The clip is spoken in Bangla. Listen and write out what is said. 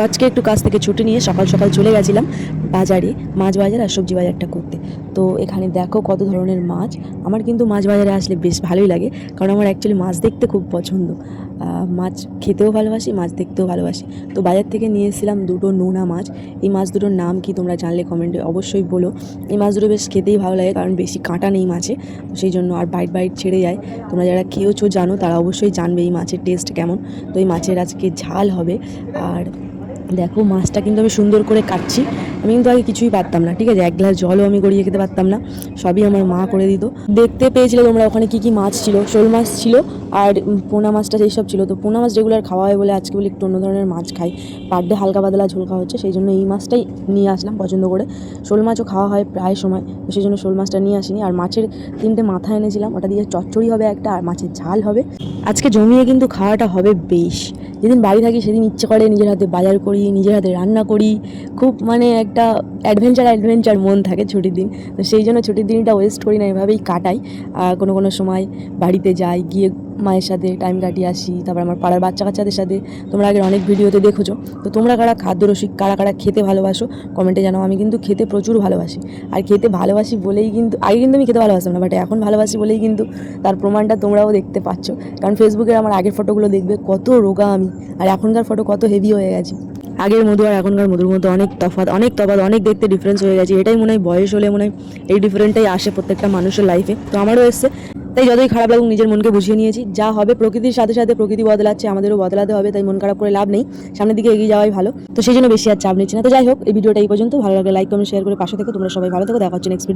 আজকে একটু কাজ থেকে ছুটি নিয়ে সকাল সকাল চলে গেছিলাম বাজারে, মাছ বাজার আর সবজি বাজারটা করতে। তো এখানে দেখো কত ধরনের মাছ। আমার কিন্তু মাছ বাজারে আসলে বেশ ভালোই লাগে, কারণ আমার অ্যাকচুয়ালি মাছ দেখতে খুব পছন্দ। মাছ খেতেও ভালোবাসি, মাছ দেখতেও ভালোবাসি। তো বাজার থেকে নিয়ে এসেছিলাম দুটো নোনা মাছ। এই মাছ দুটোর নাম কি তোমরা জানলে কমেন্টে অবশ্যই বলো। এই মাছ দুটো বেশ খেতেই ভালো লাগে, কারণ বেশি কাঁটা নেই মাছে, তো সেই জন্য আর বাইট বাইট ছেড়ে যায়। তোমরা যারা খেয়েছো জানো, তারা অবশ্যই জানবে এই মাছের টেস্ট কেমন। তো এই মাছের আজকে ঝাল হবে। আর দেখো মাছটা কিন্তু আমি সুন্দর করে কাটছি। আমি কিন্তু আগে কিছুই পারতাম না, ঠিক আছে, এক গ্লাস জলও আমি গড়িয়ে খেতে পারতাম না, সবই আমার মা করে দিত। দেখতে পেয়েছিলে তোমরা ওখানে কি কি মাছ ছিল, শোল মাছ ছিল আর পোনা মাছটা যেই সব ছিল। তো পোনা মাছ রেগুলার খাওয়া হয় বলে আজকে বলে একটু অন্য ধরনের মাছ খাই, পার ডে হালকা পাতলা ঝোল খাওয়া হচ্ছে, সেই জন্য এই মাছটাই নিয়ে আসলাম পছন্দ করে। শোল মাছও খাওয়া হয় প্রায় সময়, তো সেই জন্য শোল মাছটা নিয়ে আসিনি। আর মাছের 3টে মাথা এনেছিলাম, ওটা দিয়ে চচ্চড়ি হবে একটা, আর মাছের ঝাল হবে। আজকে জমিয়ে কিন্তু খাওয়াটা হবে বেশ। যেদিন বাড়ি থাকি সেদিন ইচ্ছে করে নিজের হাতে বাজার করি, নিজের হাতে রান্না করি। খুব মানে একটা অ্যাডভেঞ্চার মন থাকে ছুটির দিন। তো সেই জন্য ছুটির দিনটা ওয়েস্ট করি না, এভাবেই কাটাই। আর কোনো সময় বাড়িতে যাই, গিয়ে মায়ের সাথে টাইম কাটিয়ে আসি। তারপর আমার পাড়ার বাচ্চা কাচ্চাদের সাথে তোমরা আগের অনেক ভিডিওতে দেখেছো। তো তোমরা কারা খাদ্যরসিক, কারা কারা খেতে ভালোবাসো কমেন্টে জানাও। আমি কিন্তু খেতে প্রচুর ভালোবাসি, আর খেতে ভালোবাসি বলেই কিন্তু আগে কিন্তু আমি খেতে ভালোবাসতাম না, বাট এখন ভালোবাসি বলেই কিন্তু তার প্রমাণটা তোমরাও দেখতে পাচ্ছ। কারণ ফেসবুকে আমার আগের ফটোগুলো দেখবে, কত রোগা আমি, আর এখনকার ফটো কত হেভি হয়ে গেছি। আগের মধু আর এখনকার মধুর মধ্যে অনেক তফাৎ, অনেক দেখতে ডিফারেন্স হয়ে গেছে। এটাই মনে হয় বয়স হলে মনে হয় এই ডিফারেন্টটাই আসে প্রত্যেকটা মানুষের লাইফে। তো আমারও এসছে, তাই যতই খারাপ লাগুক নিজের মনকে বুঝিয়ে নিয়েছি, যা হবে প্রকৃতির সাথে সাথে প্রকৃতি বদলাচ্ছে, আমাদেরও বদলাতে হবে, তাই মন খারাপ করে লাভ নেই, সামনের দিকে এগিয়ে যাওয়াই ভালো। তো সেই জন্য বেশি আর চাপ নিচ্ছি না। তো যাই হোক, এই ভিডিওটা এই পর্যন্ত। ভালো লাগলে লাইক কমেন্ট শেয়ার করে পাশে থেকে তোমরা সবাই ভালো থেকো। দেখা হচ্ছে নেক্সট ভিডিও।